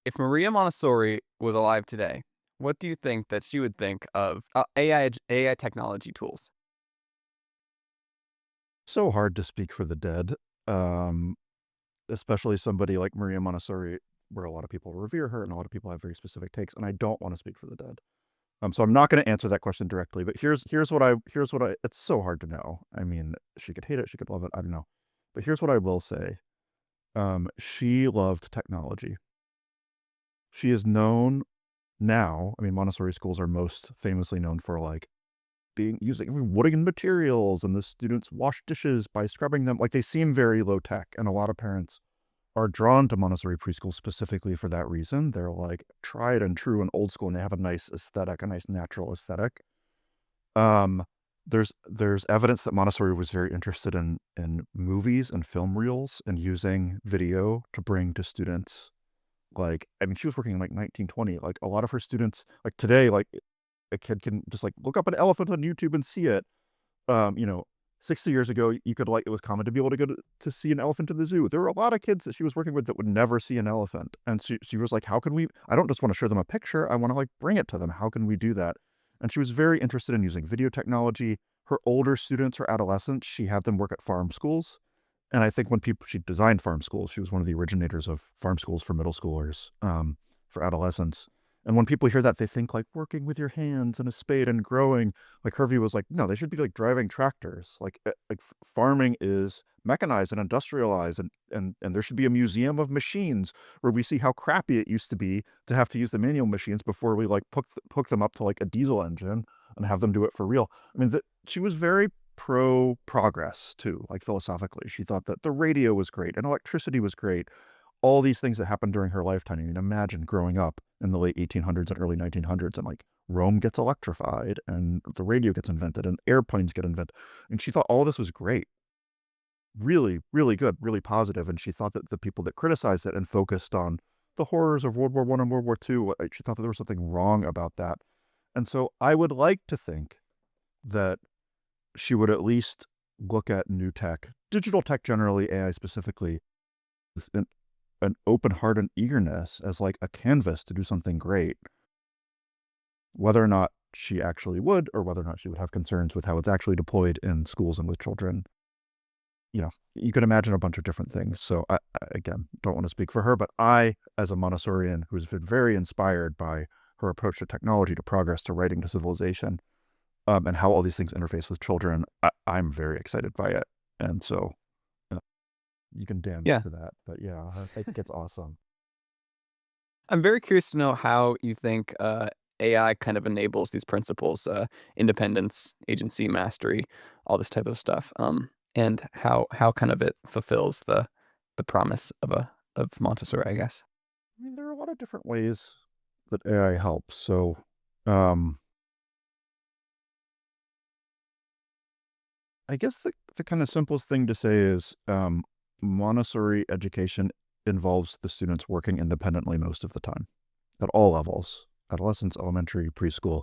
If Maria Montessori was alive today, what do you think that she would think of AI technology tools? So hard to speak for the dead, um, especially somebody like Maria Montessori, where a lot of people revere her and a lot of people have very specific takes, and I don't want to speak for the dead. So I'm not going to answer that question directly, but here's what I it's so hard to know. I mean, she could hate it, she could love it, I don't know. But here's what I will say. She loved technology. She is known now, I mean, Montessori schools are most famously known for like being using wooden materials, and the students wash dishes by scrubbing them. Like, they seem very low tech, and a lot of parents are drawn to Montessori preschool specifically for that reason. They're like tried and true and old school, and they have a nice aesthetic, a nice natural aesthetic. Um, there's evidence that Montessori was very interested in movies and film reels and using video to bring to students. Like, I mean, she was working in like 1920. Like, a lot of her students, like today, like a kid can just like look up an elephant on YouTube and see it. You know, 60 years ago, you could like it was common to be able to go to see an elephant in the zoo. There were a lot of kids that she was working with that would never see an elephant. And she was like, how can we, I don't just want to show them a picture, I want to like bring it to them. How can we do that? And she was very interested in using video technology. Her older students, her adolescents, she had them work at farm schools. And I think when people she designed farm schools, she was one of the originators of farm schools for middle schoolers, for adolescents. And when people hear that, they think like working with your hands and a spade and growing. Like, her view was like, no, they should be like driving tractors. Like farming is mechanized and industrialized, and there should be a museum of machines where we see how crappy it used to be to have to use the manual machines before we like hook them up to like a diesel engine and have them do it for real. I mean, she was very pro progress too, like philosophically. She thought that the radio was great and electricity was great. All these things that happened during her lifetime. I mean, imagine growing up in the late 1800s and early 1900s, and like Rome gets electrified and the radio gets invented and airplanes get invented. And she thought all this was great, really, really good, really positive. And she thought that the people that criticized it and focused on the horrors of World War I and World War II, she thought that there was something wrong about that. And so I would like to think that she would at least look at new tech, digital tech generally, AI specifically, with an open heart and eagerness as like a canvas to do something great. Whether or not she actually would, or whether or not she would have concerns with how it's actually deployed in schools and with children, you could imagine a bunch of different things. So again, don't want to speak for her, but I, as a Montessorian who's been very inspired by her approach to technology, to progress, to writing, to civilization, and how all these things interface with children, I'm very excited by it. And so uh, you can dance Yeah. to that. But yeah, I think it's awesome. I'm very curious to know how you think AI kind of enables these principles, independence, agency, mastery, all this type of stuff, and how kind of it fulfills the promise of Montessori, I guess. I mean, there are a lot of different ways that AI helps. So, um, I guess the kind of simplest thing to say is Montessori education involves the students working independently most of the time at all levels, adolescence, elementary, preschool.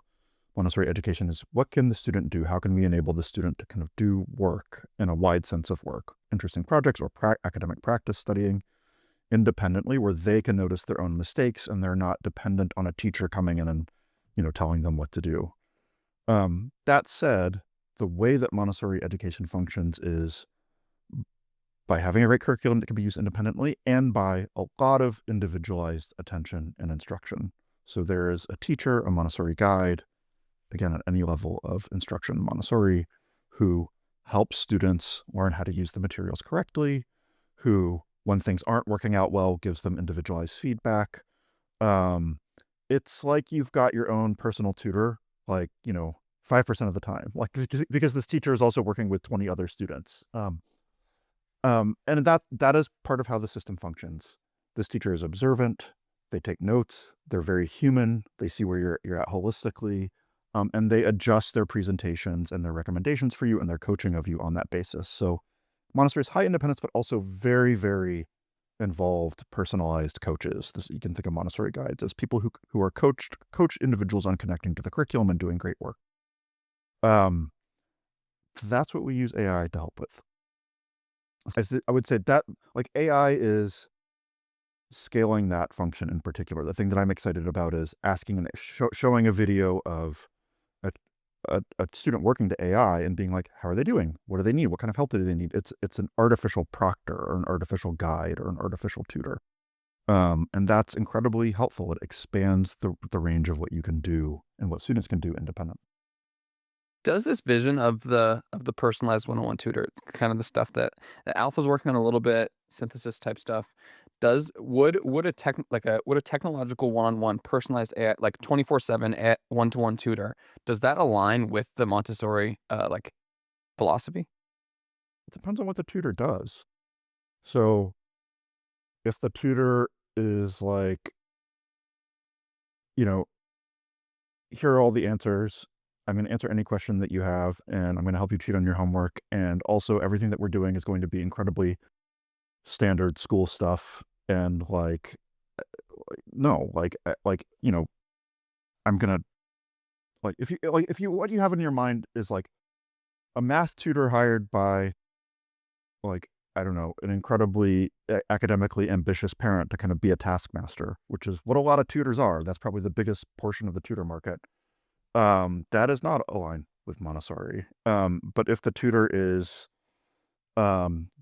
Montessori education is what can the student do? How can we enable the student to kind of do work in a wide sense of work, interesting projects or academic practice studying independently where they can notice their own mistakes and they're not dependent on a teacher coming in and, telling them what to do. That said, the way that Montessori education functions is by having a great curriculum that can be used independently and by a lot of individualized attention and instruction. So there is a teacher, a Montessori guide, again, at any level of instruction in Montessori, who helps students learn how to use the materials correctly, who, when things aren't working out well, gives them individualized feedback. Um, it's like you've got your own personal tutor, like, 5% of the time, like, because this teacher is also working with 20 other students. And that is part of how the system functions. This teacher is observant. They take notes. They're very human. They see where you're at holistically, and they adjust their presentations and their recommendations for you and their coaching of you on that basis. So Montessori is high independence, but also very, very involved, personalized coaches. You can think of Montessori guides as people who are coach individuals on connecting to the curriculum and doing great work. Um, that's what we use AI to help with. I would say that like AI is scaling that function in particular, the thing that I'm excited about is asking and showing a video of a, a student working to AI and being like, how are they doing? What do they need? What kind of help do they need? It's an artificial proctor or an artificial guide or an artificial tutor. And that's incredibly helpful. It expands the range of what you can do and what students can do independently. Does this vision of the personalized one-on-one tutor, it's kind of the stuff that Alpha's working on a little bit, synthesis type stuff. Does would a tech like a would a technological one-on-one personalized AI, like 24/7 one-to-one tutor, does that align with the Montessori like philosophy? It depends on what the tutor does. So if the tutor is like, you know, here are all the answers. I'm going to answer any question that you have, and I'm going to help you cheat on your homework. And also, everything that we're doing is going to be incredibly standard school stuff. And no, I'm gonna if you what you have in your mind is like a math tutor hired by like I don't know an incredibly academically ambitious parent to kind of be a taskmaster, which is what a lot of tutors are. That's probably the biggest portion of the tutor market. That is not aligned with Montessori. But if the tutor is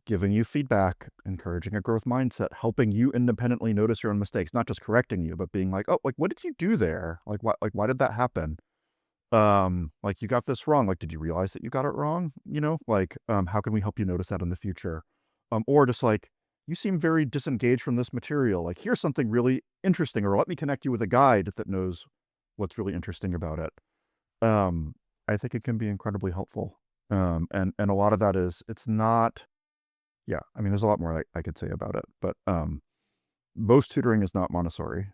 giving you feedback, encouraging a growth mindset, helping you independently notice your own mistakes, not just correcting you, but being like, oh, like what did you do there? Why did that happen? Like you got this wrong. Like, did you realize that you got it wrong? How can we help you notice that in the future? Or just like, you seem very disengaged from this material. Like, here's something really interesting, or let me connect you with a guide that knows what's really interesting about it. Um, I think it can be incredibly helpful. And a lot of that is it's not yeah, I mean, there's a lot more I could say about it, but most tutoring is not Montessori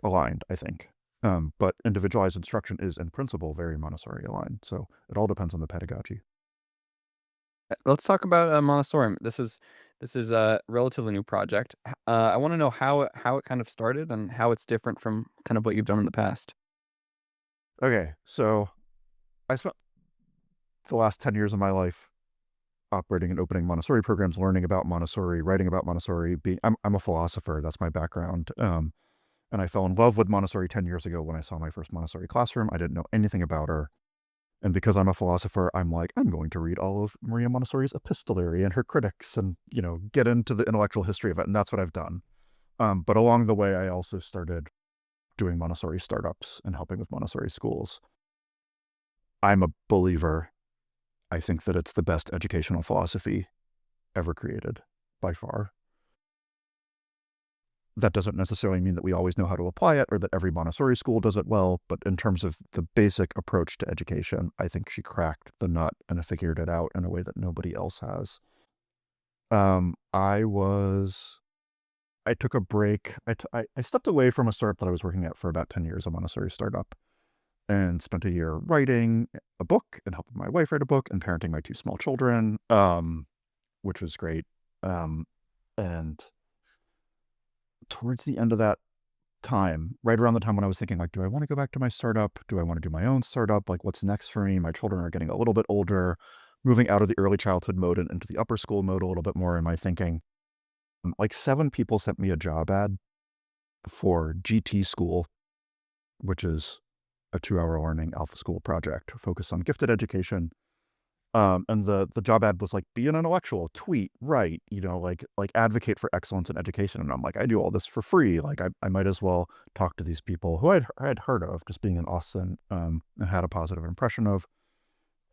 aligned, I think. But individualized instruction is in principle very Montessori aligned. So it all depends on the pedagogy. Let's talk about Montessorium. This is a relatively new project. I want to know how it kind of started and how it's different from kind of what you've done in the past. Okay, so I spent the last 10 years of my life operating and opening Montessori programs, learning about Montessori, writing about Montessori. I'm a philosopher. That's my background. And I fell in love with Montessori 10 years ago when I saw my first Montessori classroom. I didn't know anything about her. And because I'm a philosopher, I'm like, I'm going to read all of Maria Montessori's epistolary and her critics and, get into the intellectual history of it. And that's what I've done. But along the way, I also started doing Montessori startups and helping with Montessori schools. I'm a believer. I think that it's the best educational philosophy ever created by far. That doesn't necessarily mean that we always know how to apply it or that every Montessori school does it well, but in terms of the basic approach to education, I think she cracked the nut and figured it out in a way that nobody else has. Um, I was I took a break. I stepped away from a startup that I was working at for about 10 years, a Montessori startup, and spent a year writing a book and helping my wife write a book and parenting my two small children, which was great. Um, and towards the end of that time, right around the time when I was thinking, like, do I want to go back to my startup? Do I want to do my own startup? Like, what's next for me? My children are getting a little bit older, moving out of the early childhood mode and into the upper school mode a little bit more in my thinking. Like, 7 people sent me a job ad for GT School, which is a 2-hour learning alpha school project focused on gifted education. And the job ad was like, be an intellectual, tweet, write, advocate for excellence in education. And I'm like, I do all this for free. Like I might as well talk to these people who I had heard of just being in Austin, and had a positive impression of.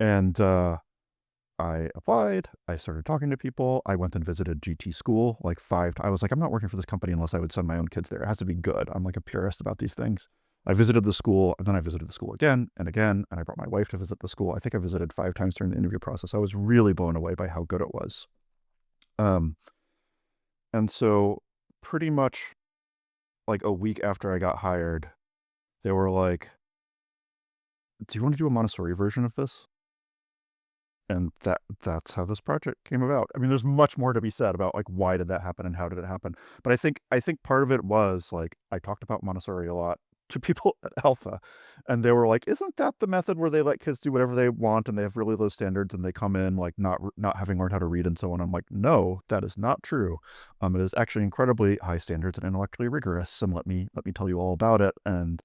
And I applied, I started talking to people. I went and visited GT school like I was like, I'm not working for this company unless I would send my own kids there. It has to be good. I'm like a purist about these things. I visited the school, and then I visited the school again and again, and I brought my wife to visit the school. I think I visited 5 times during the interview process. I was really blown away by how good it was. Um, and so pretty much like a week after I got hired, they were like, do you want to do a Montessori version of this? And that's how this project came about. I mean, there's much more to be said about like why did that happen and how did it happen. But I think part of it was like I talked about Montessori a lot to people at Alpha, and they were like, "Isn't that the method where they let kids do whatever they want and they have really low standards and they come in like not having learned how to read and so on?" I'm like, "No, that is not true. It is actually incredibly high standards and intellectually rigorous. And let me tell you all about it." And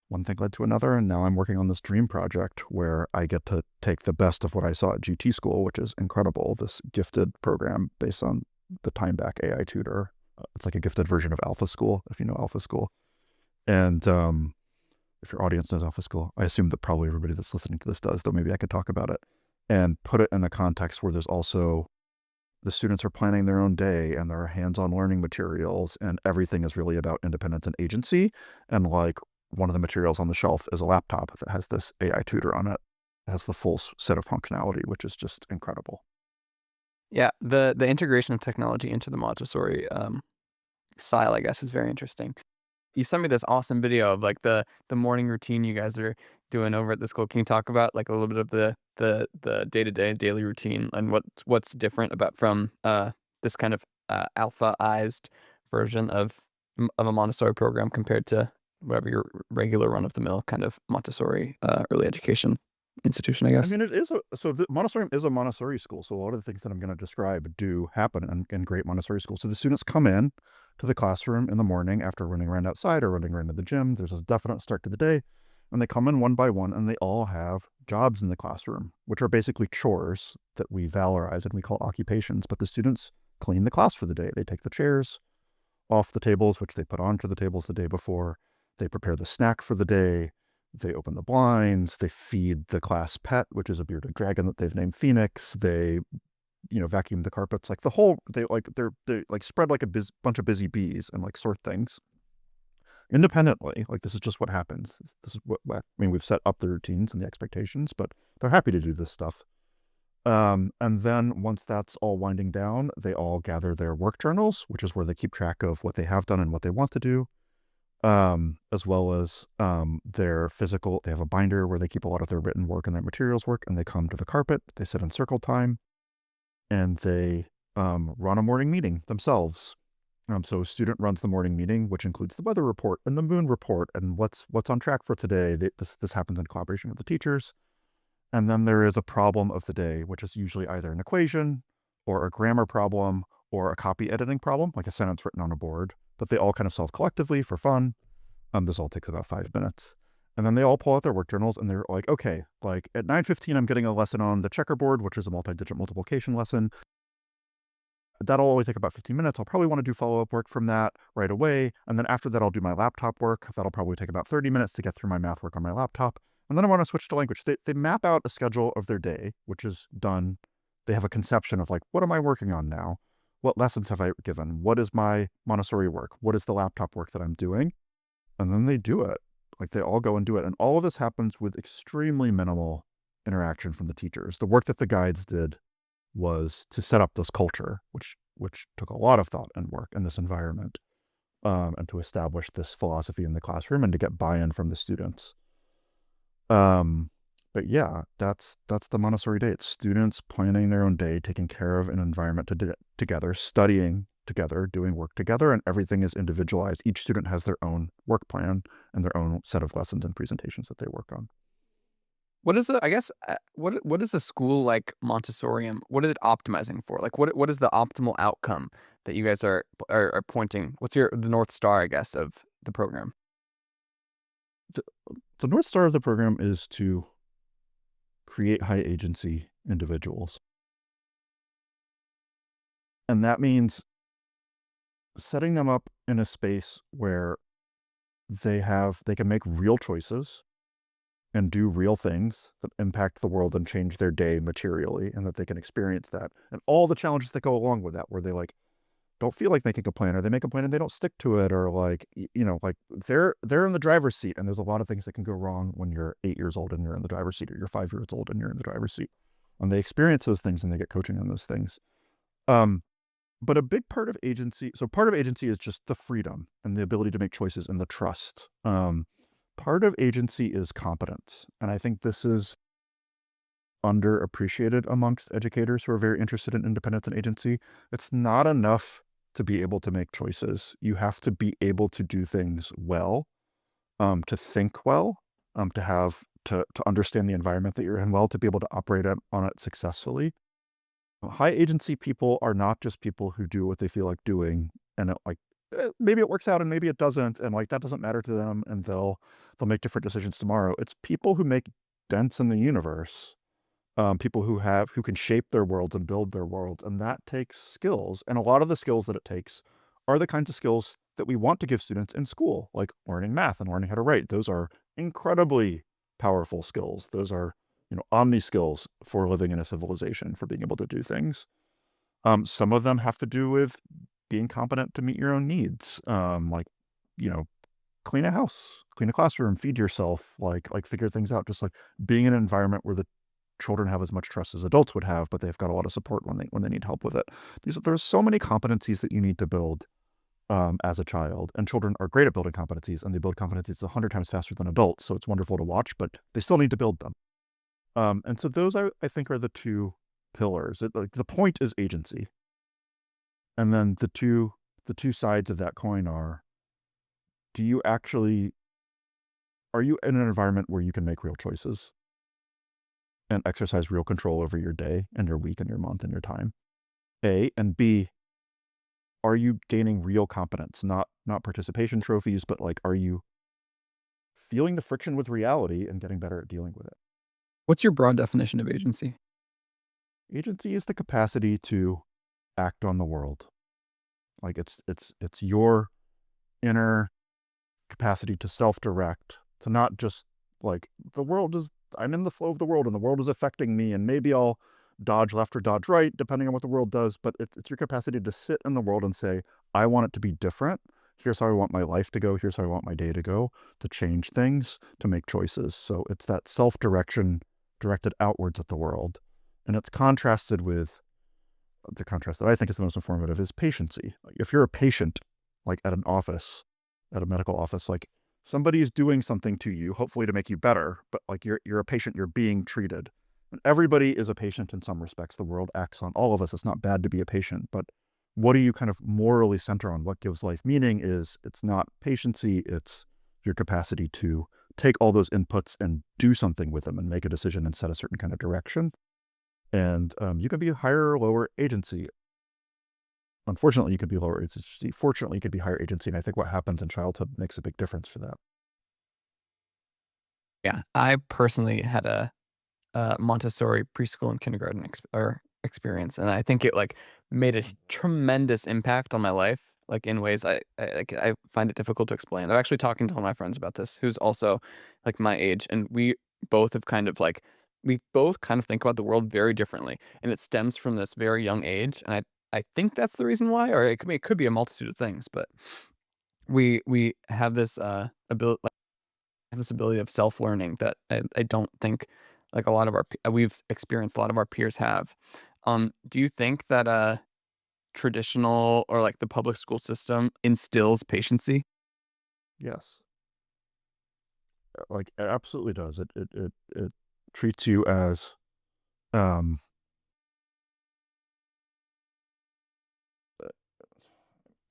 one thing led to another, and now I'm working on this dream project where I get to take the best of what I saw at GT School, which is incredible. This gifted program based on the Time Back AI tutor. It's like a gifted version of Alpha School, if you know Alpha School. And if your audience knows Alpha School, I assume that probably everybody that's listening to this does, though maybe I could talk about it and put it in a context where there's also the students are planning their own day and there are hands-on learning materials and everything is really about independence and agency. And like one of the materials on the shelf is a laptop that has this AI tutor on it. It has the full set of functionality, which is just incredible. Yeah, the integration of technology into the Montessori style, I guess, is very interesting. You sent me this awesome video of like the morning routine you guys are doing over at the school. Can you talk about like a little bit of the day-to-day daily routine and what's different about from this kind of alphaized version of a Montessori program compared to whatever your regular run-of-the-mill kind of Montessori early education institution, I I guess? mean, it is the Montessorium is a Montessori school, so a lot of the things that I'm going to describe do happen in great Montessori schools. So the students come in to the classroom in the morning after running around outside or running around to the gym. There's a definite start to the day, and they come in one by one, and they all have jobs in the classroom, which are basically chores that we valorize and we call occupations. But the students clean the class for the day. They take the chairs off the tables, which they put onto the tables the day before. They prepare the snack for the day. They open the blinds. They feed the class pet, which is a bearded dragon that they've named Phoenix. They, vacuum the carpets, like the whole. They like spread like a bunch of busy bees and like sort things independently. Like this is just what happens. This is I mean, we've set up the routines and the expectations, but they're happy to do this stuff. And then once that's all winding down, they all gather their work journals, which is where they keep track of what they have done and what they want to do, as well as their physical. They have a binder where they keep a lot of their written work and their materials work, and they come to the carpet. They sit in circle time, and they run a morning meeting themselves. So a student runs the morning meeting, which includes the weather report and the moon report and what's on track for today. This happens in collaboration with the teachers. And then there is a problem of the day, which is usually either an equation or a grammar problem or a copy editing problem, like a sentence written on a board, that they all kind of solve collectively for fun. This all takes about 5 minutes. And then they all pull out their work journals and they're like, okay, like at 9:15, I'm getting a lesson on the checkerboard, which is a multi-digit multiplication lesson. That'll only take about 15 minutes. I'll probably want to do follow-up work from that right away. And then after that, I'll do my laptop work. That'll probably take about 30 minutes to get through my math work on my laptop. And then I want to switch to language. They map out a schedule of their day, which is done. They have a conception of like, what am I working on now? What lessons have I given? What is my Montessori work? What is the laptop work that I'm doing? And then they do it. Like they all go and do it. And all of this happens with extremely minimal interaction from the teachers. The work that the guides did was to set up this culture, which took a lot of thought and work in this environment, and to establish this philosophy in the classroom and to get buy-in from the students. But yeah, that's the Montessori day. It's students planning their own day, taking care of an environment together, studying together, doing work together, and everything is individualized. Each student has their own work plan and their own set of lessons and presentations that they work on. What is I guess, what is a school like Montessorium, what is it optimizing for? Like, what is the optimal outcome that you guys are pointing? What's the North Star, I guess, of the program? The, the North Star of the program is to create high agency individuals. And that means setting them up in a space where they can make real choices and do real things that impact the world and change their day materially, and that they can experience that and all the challenges that go along with that, where they like don't feel like making a plan, or they make a plan and they don't stick to it, or like like they're in the driver's seat, and there's a lot of things that can go wrong when you're 8 years old and you're in the driver's seat, or you're 5 years old and you're in the driver's seat, and they experience those things and they get coaching on those things. um but a big part of agency, so part of agency is just the freedom and the ability to make choices and the trust. Part of agency is competence. And I think this is underappreciated amongst educators who are very interested in independence and agency. It's not enough to be able to make choices. You have to be able to do things well. to think well, to have to understand the environment that you're in well, to be able to operate on it successfully. High agency people are not just people who do what they feel like doing, and maybe it works out and maybe it doesn't, and like that doesn't matter to them, and they'll make different decisions tomorrow. It's people who make dents in the universe, people who can shape their worlds and build their worlds, and that takes skills. And a lot of the skills that it takes are the kinds of skills that we want to give students in school, like learning math and learning how to write. Those are incredibly powerful skills. Those are, omni skills for living in a civilization, for being able to do things. Some of them have to do with being competent to meet your own needs, like, you know, clean a house, clean a classroom, feed yourself, like figure things out. Just like being in an environment where the children have as much trust as adults would have, but they've got a lot of support when they need help with it. There's so many competencies that you need to build as a child, and children are great at building competencies, and they build competencies 100 times faster than adults. So it's wonderful to watch, but they still need to build them. And so those I think are the two pillars. Like the point is agency, and then the two sides of that coin are: do you actually are you in an environment where you can make real choices and exercise real control over your day and your week and your month and your time? A, and B, are you gaining real competence? Not participation trophies, but like, are you feeling the friction with reality and getting better at dealing with it? What's your broad definition of agency? Agency is the capacity to act on the world. Like it's your inner capacity to self-direct, to not just like the world is I'm in the flow of the world and the world is affecting me, and maybe I'll dodge left or dodge right depending on what the world does, but it's your capacity to sit in the world and say, I want it to be different. Here's how I want my life to go. Here's how I want my day to go, to change things, to make choices. So it's that self-direction directed outwards at the world. And it's contrasted with the contrast that I think is the most informative is patiency. Like if you're a patient, like at an office, at a medical office, like somebody is doing something to you, hopefully to make you better, but like you're a patient, you're being treated. And everybody is a patient in some respects. The world acts on all of us. It's not bad to be a patient, but what do you kind of morally center on? What gives life meaning is it's not patiency, it's your capacity to take all those inputs and do something with them and make a decision and set a certain kind of direction. And you can be higher or lower agency. Unfortunately, you could be lower agency. Fortunately, you could be higher agency. And I think what happens in childhood makes a big difference for that. Yeah, I personally had a Montessori preschool and kindergarten experience, and I think it, like, made a tremendous impact on my life, like, in ways I find it difficult to explain. I'm actually talking to one of my friends about this, who's also, like, my age, and both have kind of, like we both kind of think about the world very differently, and it stems from this very young age, and I think that's the reason why, or it could be a multitude of things, but we have this, have this ability of self-learning that I don't think, like, a lot of we've experienced a lot of our peers have. Do you think that, traditional or, like, the public school system instills patiency? Yes, like it absolutely does. It treats you as um,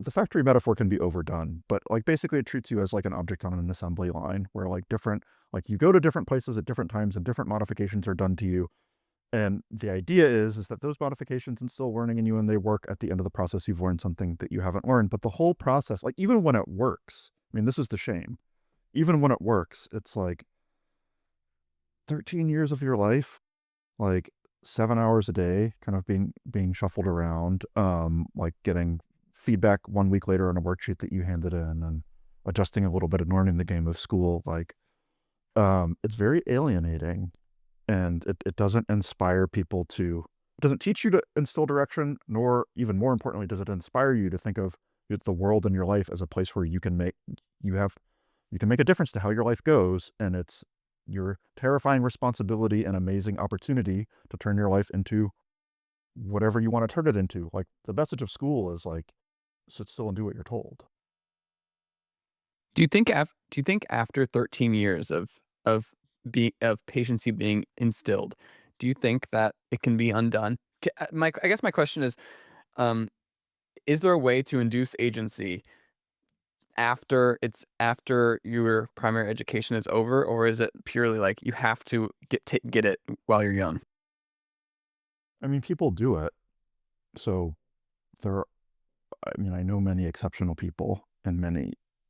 the factory metaphor can be overdone, but like basically it treats you as like an object on an assembly line where like you go to different places at different times and different modifications are done to you. And the idea is that those modifications instill learning in you and they work at the end of the process. You've learned something that you haven't learned. But the whole process, like even when it works, I mean, this is the shame. Even when it works, it's like 13 years of your life, like 7 hours a day, kind of being shuffled around, like getting feedback 1 week later on a worksheet that you handed in and adjusting a little bit and learning the game of school. Like, it's very alienating, and it doesn't inspire people to it doesn't teach you to instill direction, nor even more importantly, does it inspire you to think of the world and your life as a place where you have you can make a difference to how your life goes, and it's your terrifying responsibility and amazing opportunity to turn your life into whatever you want to turn it into. Like the message of school is like sit still and do what you're told. Do you think after 13 years of of patiency being instilled, do you think that it can be undone? I guess my question um, is there a way to induce agency after your primary education is over, or is it purely like you have to get it while you're young? I mean, people do it. So there I mean, I know many exceptional people and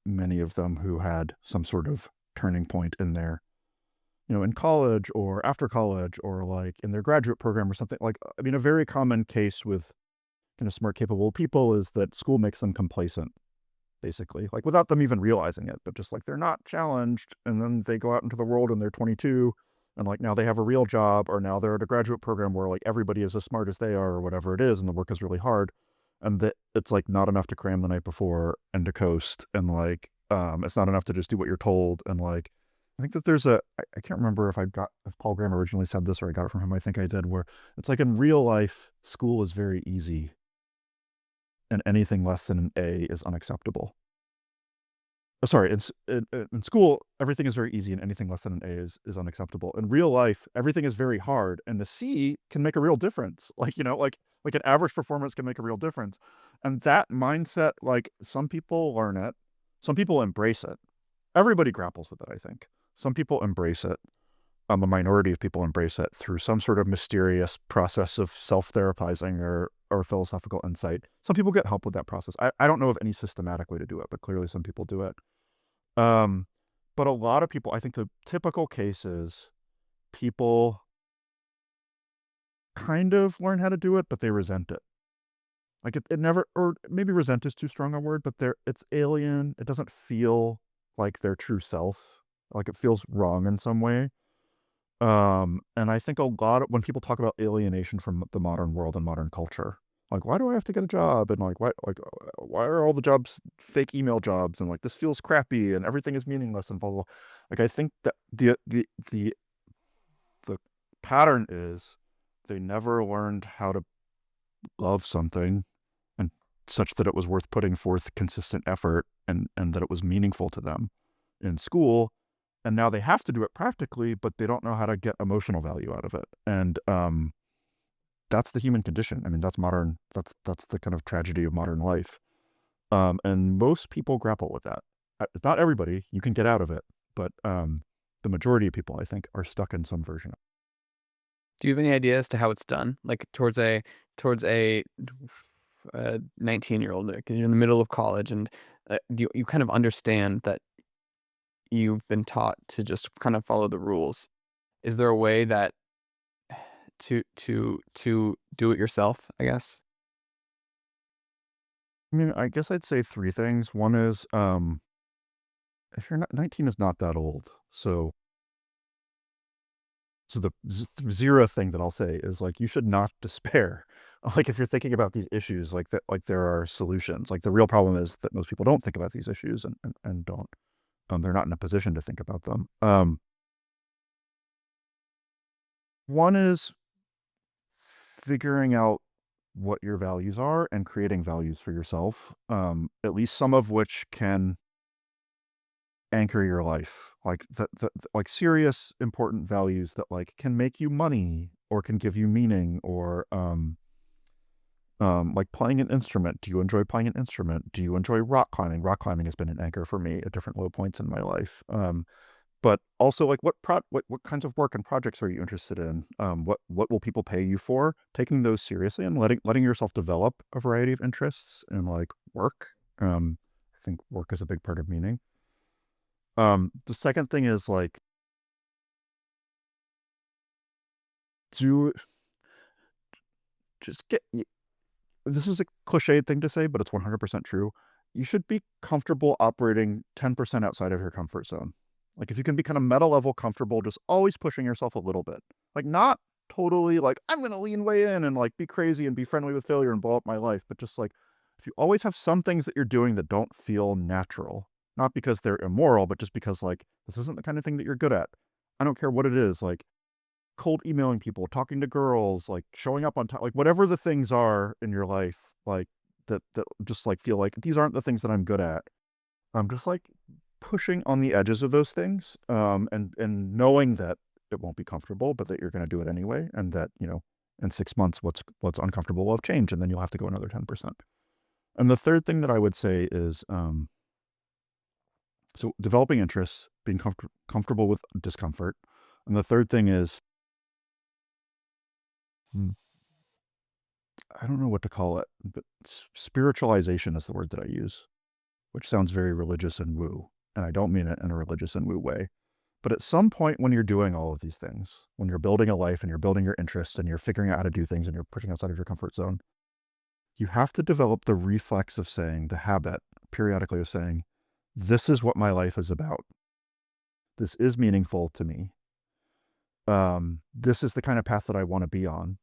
many of them who had some sort of turning point in their, in college or after college or like in their graduate program or something. Like, I mean, a very common case with kind of smart, capable people is that school makes them complacent, basically, like without them even realizing it, but just like they're not challenged. And then they go out into the world and they're 22 and like now they have a real job or now they're at a graduate program where like everybody is as smart as they are or whatever it is. And the work is really hard. And that it's like not enough to cram the night before and to coast. And like, it's not enough to just do what you're told. And like, I think that I can't remember if Paul Graham originally said this or I got it from him. I think I did, where it's like in real life, school is very easy and anything less than an A is unacceptable. Sorry, in school, everything is very easy and anything less than an A is unacceptable. In real life, everything is very hard and the C can make a real difference. Like, like an average performance can make a real difference. And that mindset, like some people learn it, some people embrace it. Everybody grapples with it, I think. Some people embrace it. A minority of people embrace it through some sort of mysterious process of self-therapizing or philosophical insight. Some people get help with that process. I don't know of any systematic way to do it, but clearly some people do it. Um, but a lot of people, I think the typical case is people kind of learn how to do it, but they resent it. Like it never, or maybe resent is too strong a word, but it's alien. It doesn't feel like their true self. Like it feels wrong in some way. And I think a lot of when people talk about alienation from the modern world and modern culture, like, why do I have to get a job? And why are all the jobs fake email jobs? And like, this feels crappy and everything is meaningless and blah, blah, blah. Like, I think that the pattern is they never learned how to love something and such that it was worth putting forth consistent effort and that it was meaningful to them in school. And now they have to do it practically, but they don't know how to get emotional value out of it. And that's the human condition. I mean, that's the kind of tragedy of modern life. And most people grapple with that. It's not everybody. You can get out of it, but the majority of people, I think, are stuck in some version. Do you have any idea as to how it's done? Like towards a 19-year-old, like you're in the middle of college, and you kind of understand that you've been taught to just kind of follow the rules. Is there a way that to do it yourself, I guess? I mean, I guess I'd say three things. One is, if you're not 19 is not that old. So the zero thing that I'll say is like you should not despair. Like if you're thinking about these issues, like that, like there are solutions. Like the real problem is that most people don't think about these issues and don't. They're not in a position to think about them. One is figuring out what your values are and creating values for yourself. At least some of which can anchor your life, like like serious important values that like can make you money or can give you meaning or like playing an instrument. Do you enjoy playing an instrument? Do you enjoy rock climbing? Rock climbing has been an anchor for me at different low points in my life. But also like what kinds of work and projects are you interested in? What will people pay you for? Taking those seriously and letting yourself develop a variety of interests and like work. I think work is a big part of meaning. The second thing is like do just get this is a cliched thing to say, but it's 100% true. You should be comfortable operating 10% outside of your comfort zone. Like if you can be kind of meta level comfortable, just always pushing yourself a little bit. Like not totally like I'm going to lean way in and like be crazy and be friendly with failure and blow up my life, but just like if you always have some things that you're doing that don't feel natural, not because they're immoral, but just because like this isn't the kind of thing that you're good at. I don't care what it is, like cold emailing people, talking to girls, like showing up on time, like whatever the things are in your life, like that just like feel like these aren't the things that I'm good at. I'm just like pushing on the edges of those things, and knowing that it won't be comfortable, but that you're going to do it anyway, and that in 6 months, what's uncomfortable will have changed, and then you'll have to go another 10%. And the third thing that I would say is, So developing interests, being comfortable with discomfort. And the third thing is, hmm, I don't know what to call it, but spiritualization is the word that I use, which sounds very religious and woo. And I don't mean it in a religious and woo way. But at some point when you're doing all of these things, when you're building a life and you're building your interests and you're figuring out how to do things and you're pushing outside of your comfort zone, you have to develop the reflex of saying, the habit periodically of saying, this is what my life is about. This is meaningful to me. This is the kind of path that I want to be on.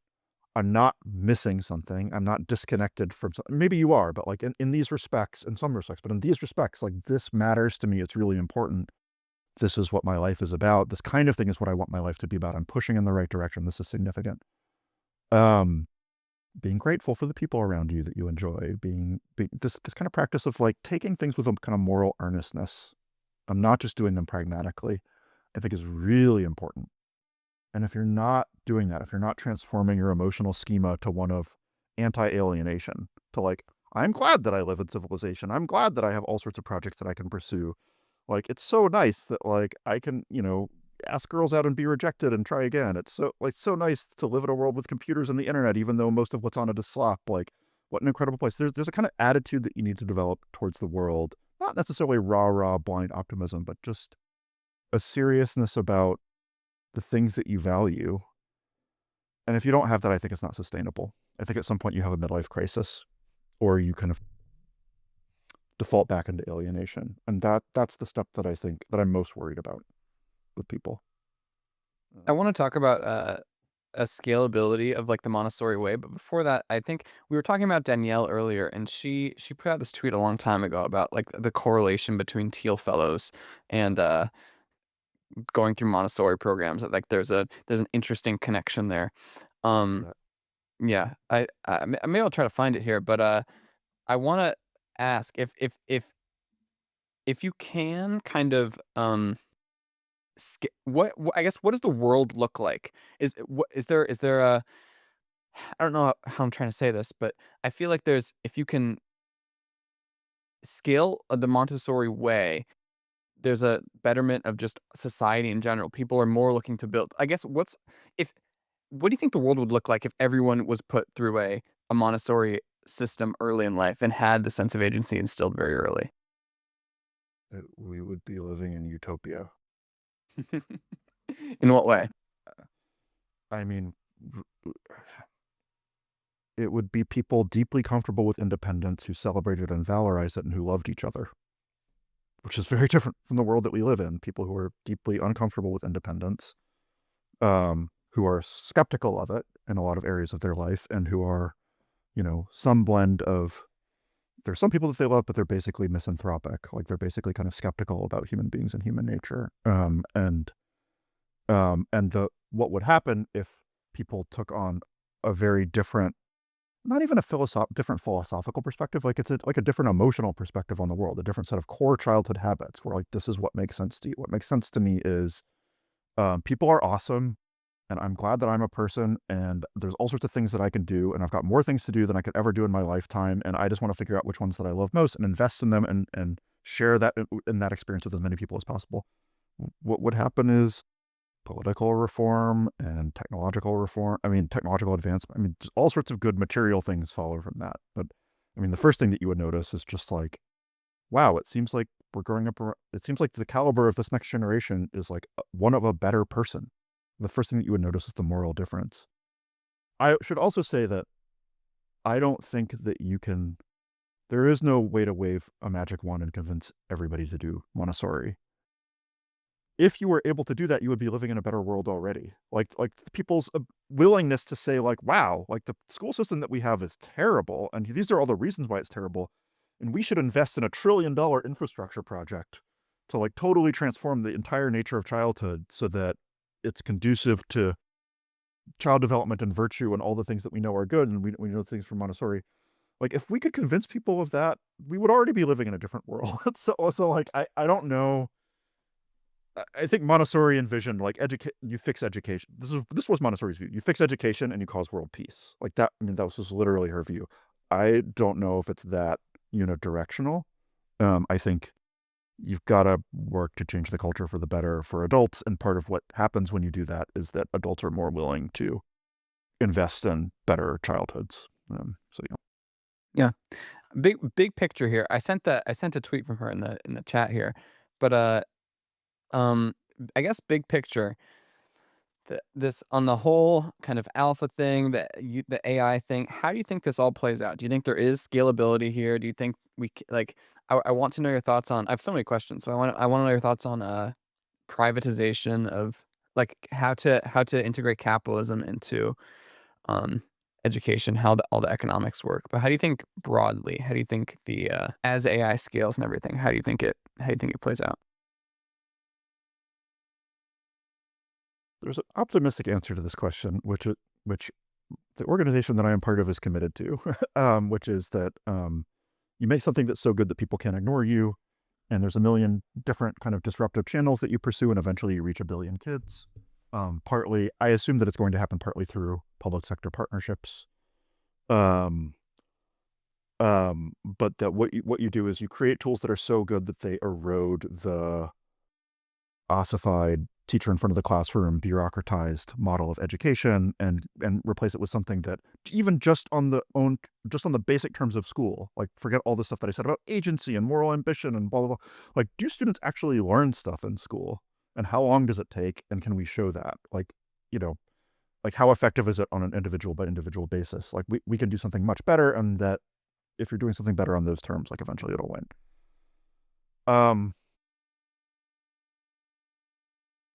I'm not missing something. I'm not disconnected from something. Maybe you are, but like in these respects, in some respects, but in these respects, like this matters to me. It's really important. This is what my life is about. This kind of thing is what I want my life to be about. I'm pushing in the right direction. This is significant. Um, being grateful for the people around you that you enjoy, being this kind of practice of like taking things with a kind of moral earnestness. I'm not just doing them pragmatically, I think is really important. And if you're not doing that, if you're not transforming your emotional schema to one of anti-alienation, to like, I'm glad that I live in civilization. I'm glad that I have all sorts of projects that I can pursue. Like, it's so nice that like I can, ask girls out and be rejected and try again. It's so nice to live in a world with computers and the internet, even though most of what's on it is slop. Like, what an incredible place. There's a kind of attitude that you need to develop towards the world. Not necessarily rah-rah blind optimism, but just a seriousness about the things that you value. And if you don't have that, I think it's not sustainable. I think at some point you have a midlife crisis or you kind of default back into alienation. And that's the step that I think that I'm most worried about with people. I Um, wanna talk about, a scalability of, like, the Montessori way, but before that, I think we were talking about Danielle earlier, and she put out this tweet a long time ago about, like, the correlation between Thiel fellows and, going through Montessori programs, that, like, there's an interesting connection there. Um, yeah. yeah, maybe I'll try to find it here, but, I wanna ask if you can kind of, what I guess, what does the world look like? Is there a I don't know how I'm trying to say this, but I feel like there's if you can scale the Montessori way, there's a betterment of just society in general. People are more looking to build. I guess if what do you think the world would look like if everyone was put through a Montessori system early in life and had the sense of agency instilled very early? We would be living in utopia. In what way? I mean, it would be people deeply comfortable with independence who celebrated and valorized it and who loved each other, which is very different from the world that we live in. People who are deeply uncomfortable with independence, who are skeptical of it in a lot of areas of their life, and who are, some blend of there's some people that they love, but they're basically misanthropic. Like they're basically kind of skeptical about human beings and human nature. And the what would happen if people took on a very different, not even a different philosophical perspective, like like a different emotional perspective on the world, a different set of core childhood habits where like this is what makes sense to you. What makes sense to me is people are awesome and I'm glad that I'm a person and there's all sorts of things that I can do and I've got more things to do than I could ever do in my lifetime and I just want to figure out which ones that I love most and invest in them and share that in that experience with as many people as possible. What would happen is political reform and technological reform. I mean, technological advancement. I mean, all sorts of good material things follow from that. But I mean, the first thing that you would notice is just like, wow, it seems like we're growing up. It seems like the caliber of this next generation is like one of a better person. The first thing that you would notice is the moral difference. I should also say that I don't think that there is no way to wave a magic wand and convince everybody to do Montessori. If you were able to do that, you would be living in a better world already. Like people's willingness to say like, "Wow, like the school system that we have is terrible, and these are all the reasons why it's terrible, and we should invest in $1 trillion infrastructure project to like totally transform the entire nature of childhood so that it's conducive to child development and virtue and all the things that we know are good, and we know things from Montessori." Like if we could convince people of that, we would already be living in a different world. So like I don't know. I think Montessori envisioned like you fix education. This was Montessori's view. You fix education and you cause world peace. Like that. I mean, that was just literally her view. I don't know if it's that unidirectional. I think you've got to work to change the culture for the better for adults. And part of what happens when you do that is that adults are more willing to invest in better childhoods. So yeah. Yeah. Big picture here. I sent a tweet from her in the chat here, but um, I guess big picture. This on the whole kind of alpha thing, the AI thing. How do you think this all plays out? Do you think there is scalability here? Do you think like? I want to know your thoughts on. I have so many questions, but I want to know your thoughts on privatization of like how to integrate capitalism into um, education, how all the economics work. But how do you think broadly? How do you think the as AI scales and everything? How do you think it plays out? There's an optimistic answer to this question, which the organization that I am part of is committed to, which is that you make something that's so good that people can't ignore you, and there's a million different kind of disruptive channels that you pursue, and eventually you reach a billion kids. Partly, I assume that it's going to happen partly through public sector partnerships. Um, but that what you do is you create tools that are so good that they erode the ossified teacher in front of the classroom bureaucratized model of education, and replace it with something that even just on the basic terms of school, like forget all the stuff that I said about agency and moral ambition and blah blah blah. Like, do students actually learn stuff in school, and how long does it take, and can we show that? Like, you know, like how effective is it on an individual by individual basis? Like, we can do something much better, and that if you're doing something better on those terms, like eventually it'll win. um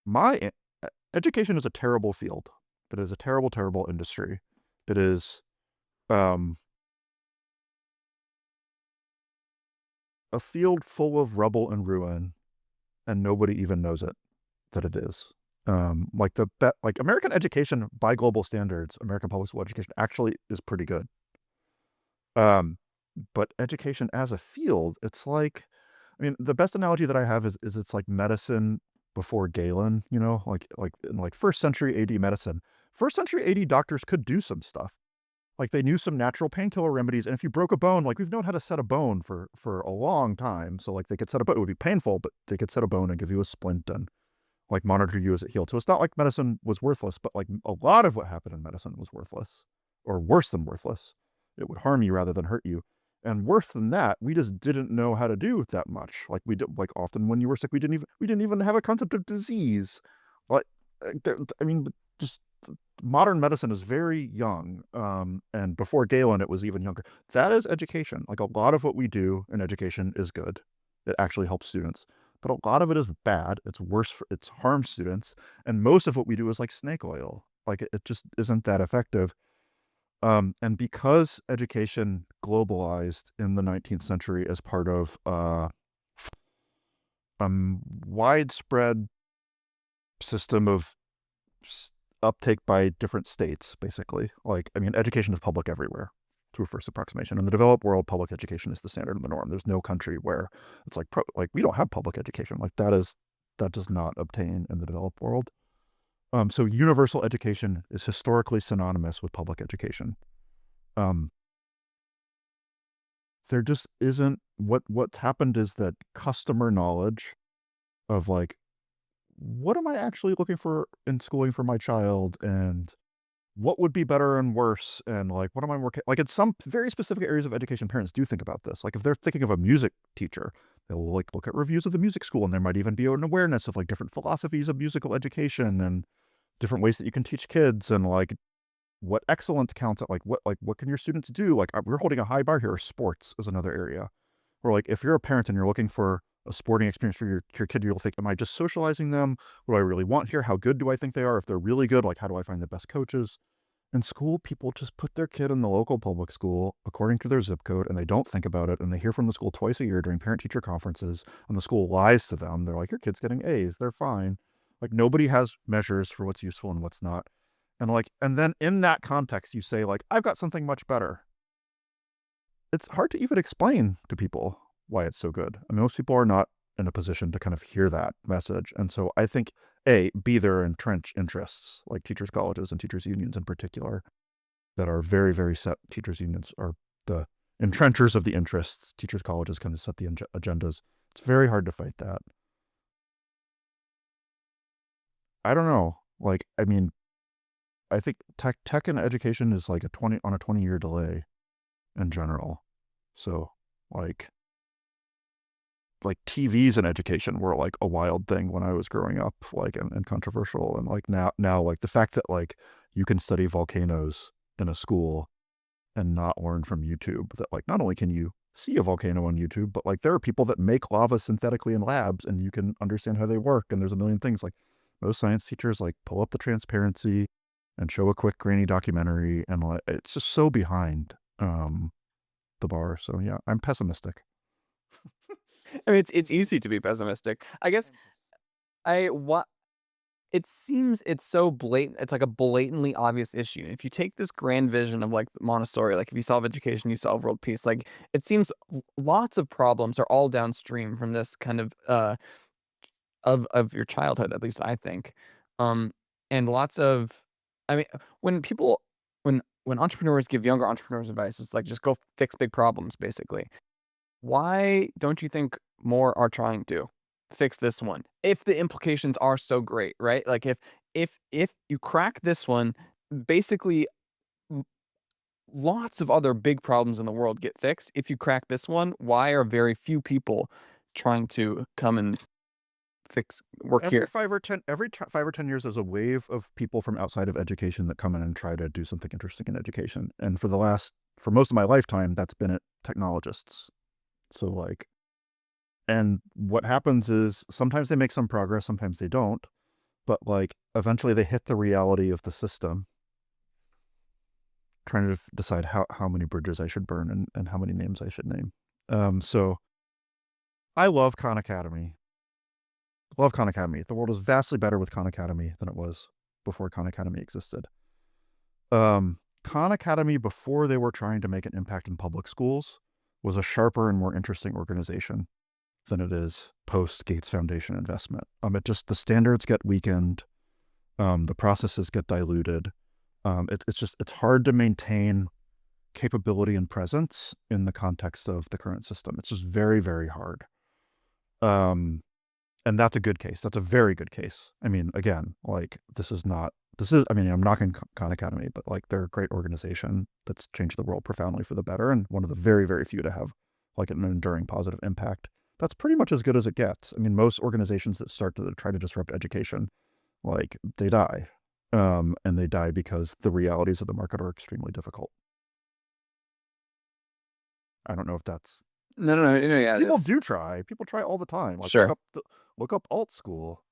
my education is a terrible field. It is a terrible, terrible industry. It is um, a field full of rubble and ruin, and nobody even knows it that it is. Like American education by global standards, American public school education actually is pretty good. Um, but education as a field, it's like, I mean, the best analogy that I have is it's like medicine before Galen. Like in like first century AD medicine. First century AD doctors could do some stuff. Like, they knew some natural painkiller remedies, and if you broke a bone, like, we've known how to set a bone for a long time. So like they could set a bone. It would be painful, but they could set a bone and give you a splint and like monitor you as it healed. So it's not like medicine was worthless, but like a lot of what happened in medicine was worthless, or worse than worthless. It would harm you rather than hurt you. And worse than that, we just didn't know how to do that much. Like, we did, like, often when you were sick, we didn't even have a concept of disease. Like, I mean, just modern medicine is very young, and before Galen, it was even younger. That is education. Like, a lot of what we do in education is good. It actually helps students, but a lot of it is bad. It's harms students, and most of what we do is like snake oil. Like, it just isn't that effective. And because education globalized in the 19th century as part of widespread system of uptake by different states, basically. Like, I mean, education is public everywhere through first approximation. In the developed world, public education is the standard and the norm. There's no country where it's like we don't have public education. Like, that does not obtain in the developed world. So universal education is historically synonymous with public education. Um, there just isn't what's happened is that customer knowledge of like, what am I actually looking for in schooling for my child, and what would be better and worse, and like, what am I working like, in some very specific areas of education, parents do think about this. Like, if they're thinking of a music teacher, they'll like look at reviews of the music school, and there might even be an awareness of like different philosophies of musical education and different ways that you can teach kids, and like what excellence counts at, like what can your students do? Like, we're holding a high bar here. Sports is another area where, like, if you're a parent and you're looking for a sporting experience for your kid, you'll think, am I just socializing them? What do I really want here? How good do I think they are? If they're really good, like, how do I find the best coaches? In school, people just put their kid in the local public school according to their zip code, and they don't think about it, and they hear from the school twice a year during parent-teacher conferences, and the school lies to them. They're like, your kid's getting A's, they're fine. Like, nobody has measures for what's useful and what's not. And then in that context, you say, like, I've got something much better. It's hard to even explain to people why it's so good. I mean, most people are not in a position to kind of hear that message. And so I think, be their entrenched interests, like teachers' colleges and teachers' unions in particular, that are very, very set. Teachers' unions are the entrenchers of the interests. Teachers' colleges kind of set the agendas. It's very hard to fight that. I don't know. Like, I mean, I think tech and education is like a 20-year delay in general. So, like TVs in education were like a wild thing when I was growing up, like and controversial. And like now like the fact that like you can study volcanoes in a school and not learn from YouTube, that like not only can you see a volcano on YouTube, but like there are people that make lava synthetically in labs and you can understand how they work. And there's a million things. Like most science teachers like pull up the transparency and show a quick grainy documentary, and like it's just so behind the bar. So yeah, I'm pessimistic. I mean, it's easy to be pessimistic. I guess I what it seems it's so blatant. It's like a blatantly obvious issue. If you take this grand vision of like Montessori, like if you solve education, you solve world peace. Like it seems lots of problems are all downstream from this kind of of your childhood, at least I think. Um, and lots of, I mean, when people when entrepreneurs give younger entrepreneurs advice, it's like just go fix big problems, basically. Why don't you think more are trying to fix this one? If the implications are so great, right? Like if you crack this one, basically m- lots of other big problems in the world get fixed. If you crack this one, why are very few people trying to come and fix work Every here? 5 or 10 years, there's a wave of people from outside of education that come in and try to do something interesting in education. And for most of my lifetime, that's been at technologists. So like, and what happens is sometimes they make some progress, sometimes they don't, but like eventually they hit the reality of the system, trying to decide how many bridges I should burn and how many names I should name. So I love Khan Academy. Love Khan Academy. The world is vastly better with Khan Academy than it was before Khan Academy existed. Khan Academy, before they were trying to make an impact in public schools, was a sharper and more interesting organization than it is post Gates Foundation investment. The standards get weakened, the processes get diluted. It's hard to maintain capability and presence in the context of the current system. It's just very, very hard. Um, and that's a good case. That's a very good case. I mean, again, like I mean, I'm knocking Khan Academy, but like they're a great organization that's changed the world profoundly for the better, and one of the very, very few to have like an enduring positive impact. That's pretty much as good as it gets. I mean, most organizations that start to try to disrupt education, like they die. And they die because the realities of the market are extremely difficult. I don't know if that's No, no, no, no, yeah, people that's do try. People try all the time. Like sure. look up alt school.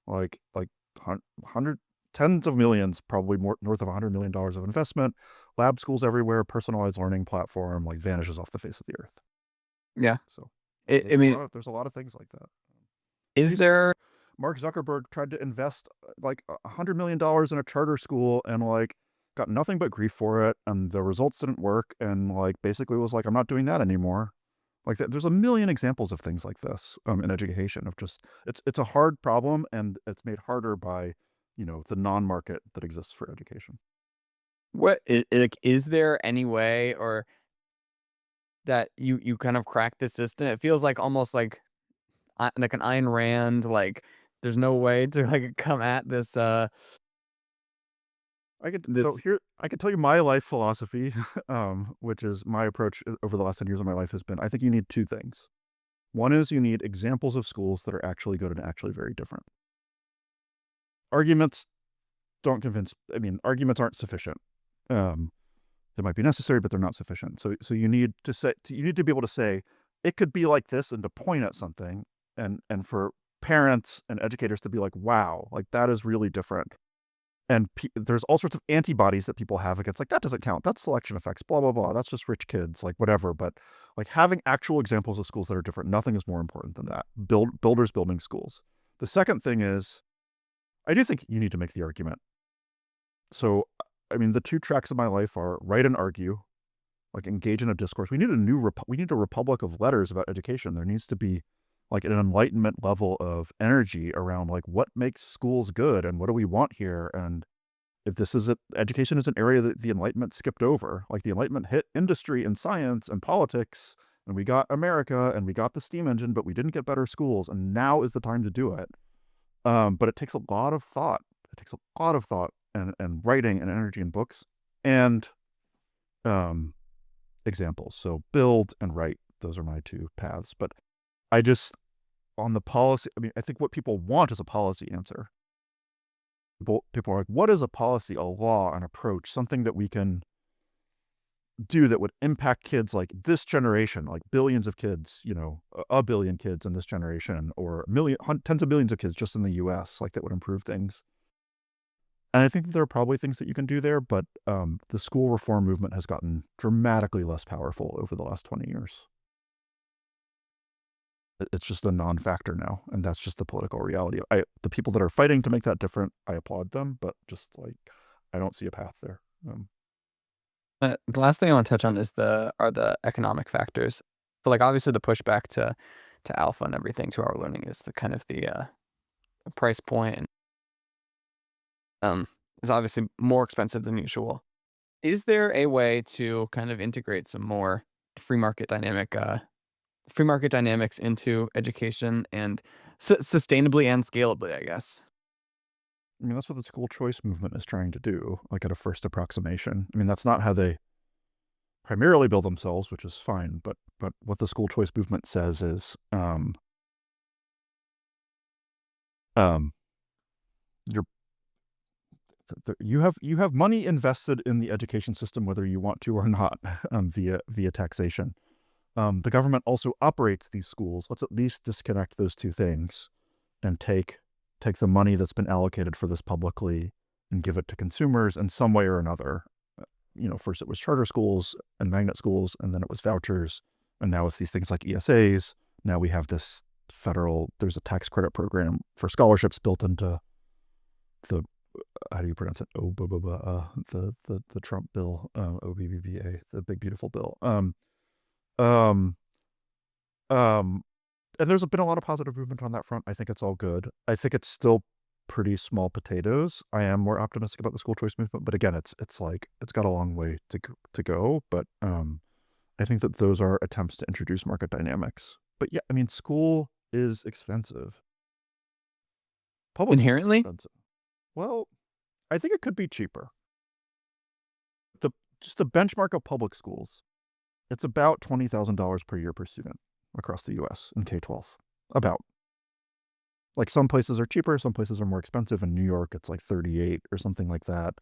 Like 100 tens of millions, probably more north of $100 million of investment. Lab schools everywhere, personalized learning platform like vanishes off the face of the earth. Yeah. So I mean, there's a lot of things like that. is These there Mark Zuckerberg tried to invest like $100 million in a charter school and like got nothing but grief for it, and the results didn't work, and like basically was like, I'm not doing that anymore. Like there's a million examples of things like this in education of just it's a hard problem, and it's made harder by the non-market that exists for education. like, is there any way or that you kind of crack the system? It feels like almost like an Ayn Rand, like there's no way to like come at this this I could tell you my life philosophy, which is my approach over the last 10 years of my life has been, I think you need two things. One is you need examples of schools that are actually good and actually very different. Arguments don't convince. I mean, arguments aren't sufficient. Um, they might be necessary, but they're not sufficient. So you need to be able to say it could be like this, and to point at something, and for parents and educators to be like, wow, like that is really different. And there's all sorts of antibodies that people have against, like, that doesn't count, that's selection effects, blah blah blah, that's just rich kids, like whatever. But like having actual examples of schools that are different, nothing is more important than that. Builders building schools. The second thing is, I do think you need to make the argument. So I mean, the two tracks of my life are write and argue, like engage in a discourse. We need a republic of letters about education. There needs to be like an enlightenment level of energy around like what makes schools good and what do we want here. And if education is an area that the Enlightenment skipped over, like the Enlightenment hit industry and science and politics and we got America, and we got the steam engine, but we didn't get better schools, and now is the time to do it. But it takes a lot of thought. It takes a lot of thought and writing and energy and books and um, examples. So build and write. Those are my two paths. But I just, on the policy, I mean, I think what people want is a policy answer. People are like, what is a policy, a law, an approach, something that we can do that would impact kids like this generation, like billions of kids, a billion kids in this generation, or tens of billions of kids just in the US, like that would improve things. And I think that there are probably things that you can do there, but the school reform movement has gotten dramatically less powerful over the last 20 years. It's just a non-factor now, and that's just the political reality. The people that are fighting to make that different, I applaud them, but just like I don't see a path there. The last thing I want to touch on is the economic factors. So, like, obviously, the pushback to alpha and everything to our learning is the kind of the price point, and is obviously more expensive than usual. Is there a way to kind of integrate some more free market dynamic, free market dynamics into education and sustainably and scalably, I guess? I mean, that's what the school choice movement is trying to do, like at a first approximation. I mean, that's not how they primarily build themselves, which is fine. But what the school choice movement says is, um, you're you have money invested in the education system, whether you want to or not, via taxation. The government also operates these schools. Let's at least disconnect those two things and take the money that's been allocated for this publicly and give it to consumers in some way or another. First it was charter schools and magnet schools, and then it was vouchers, and now it's these things like ESAs. Now we have this there's a tax credit program for scholarships built into the, how do you pronounce it? The Trump bill, OBBBA, the big beautiful bill. Um, um, and there's been a lot of positive movement on that front. I think it's all good. I think it's still pretty small potatoes. I am more optimistic about the school choice movement, but again, it's like it's got a long way to go. But I think that those are attempts to introduce market dynamics. But yeah, I mean, school is expensive. Public school is Inherently? expensive. Well, I think it could be cheaper. The just the benchmark of public schools, it's about $20,000 per year per student across the U.S. in K-12. About. Like some places are cheaper, some places are more expensive. In New York, it's like 38 or something like that.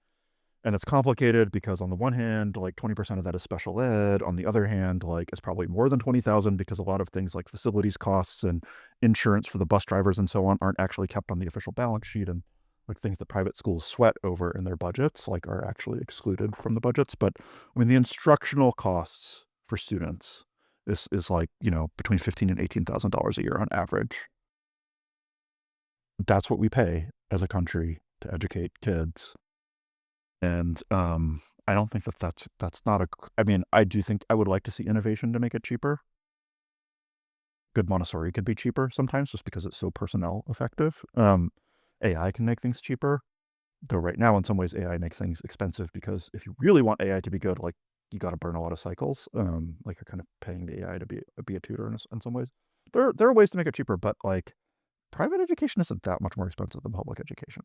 And it's complicated because on the one hand, like 20% of that is special ed. On the other hand, like it's probably more than 20,000 because a lot of things like facilities costs and insurance for the bus drivers and so on aren't actually kept on the official balance sheet, and like things that private schools sweat over in their budgets like are actually excluded from the budgets. But I mean, the instructional costs for students is like, between $15,000 and $18,000 a year on average. That's what we pay as a country to educate kids. And I don't think that that's not I mean, I do think I would like to see innovation to make it cheaper. Good Montessori could be cheaper sometimes just because it's so personnel effective. AI can make things cheaper, though right now in some ways AI makes things expensive because if you really want AI to be good, like you got to burn a lot of cycles. Like you're kind of paying the AI to be a tutor in some ways. There are ways to make it cheaper, but like private education isn't that much more expensive than public education,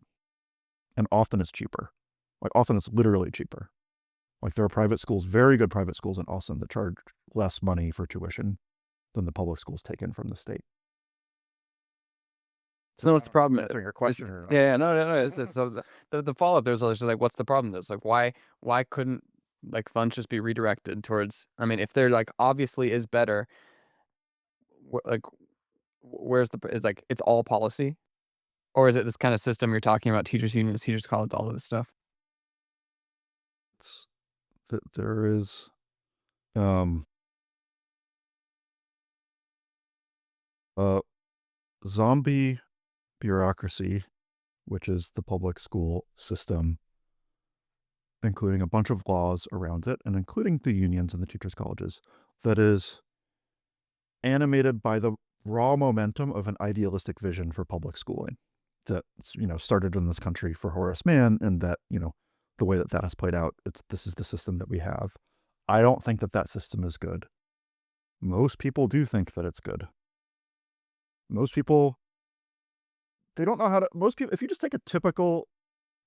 and often it's cheaper. Like often it's literally cheaper. Like there are private schools, very good private schools in Austin that charge less money for tuition than the public schools take in from the state. So then what's I the don't know if I'm problem? answering your Is question or not. Yeah, yeah, no, no, no. So the follow up there's always just like, what's the problem? There's like, why couldn't like funds just be redirected towards? I mean, if they're like obviously is better, like where's it's like it's all policy, or is it this kind of system you're talking about? Teachers unions, teachers college, all of this stuff. It's that there is um a zombie bureaucracy, which is the public school system, including a bunch of laws around it, and including the unions and the teachers' colleges, that is animated by the raw momentum of an idealistic vision for public schooling that started in this country for Horace Mann, and that the way that has played out, this is the system that we have. I don't think that system is good. Most people do think that it's good. Most people, they don't know how to, most people, if you just take a typical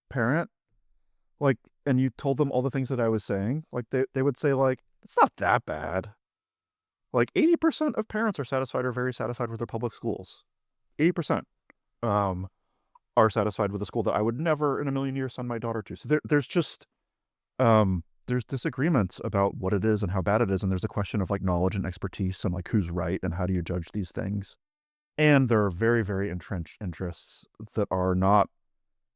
parent, like, and you told them all the things that I was saying, like, they would say, like, "It's not that bad." Like, 80% of parents are satisfied or very satisfied with their public schools. 80%, um, are satisfied with a school that I would never in a million years send my daughter to. So there's just, there's disagreements about what it is and how bad it is, and there's a question of, like, knowledge and expertise and, like, who's right and how do you judge these things. And there are very, very entrenched interests that are not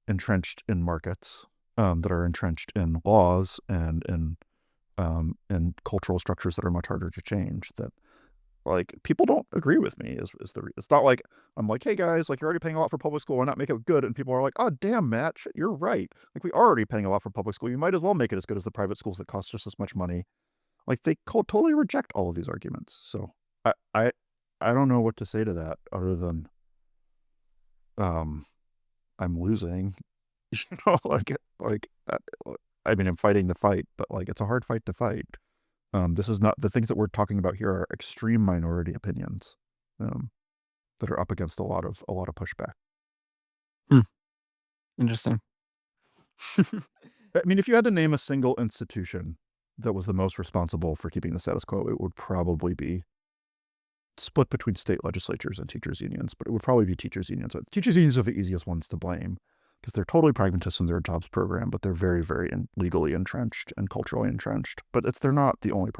entrenched in markets, that are entrenched in laws and in cultural structures that are much harder to change, that, like, people don't agree with me it's not like I'm like, "Hey, guys, like, you're already paying a lot for public school, why not make it good?" And people are like, "Oh, damn, Matt, shit, you're right. Like, we are already paying a lot for public school. You might as well make it as good as the private schools that cost just as much money." Like, they totally reject all of these arguments. So I I I don't know what to say to that other than, um, I'm losing. You know, I mean, I'm fighting the fight, but, like, it's a hard fight to fight. This is not the things that we're talking about here are extreme minority opinions, um, that are up against a lot of pushback. Hmm, interesting. I mean, if you had to name a single institution that was the most responsible for keeping the status quo, it would probably be split between state legislatures and teachers unions, but it would probably be teachers unions. Teachers unions are the easiest ones to blame because they're totally pragmatists in their jobs program, but they're very, very legally entrenched and culturally entrenched. But they're not the only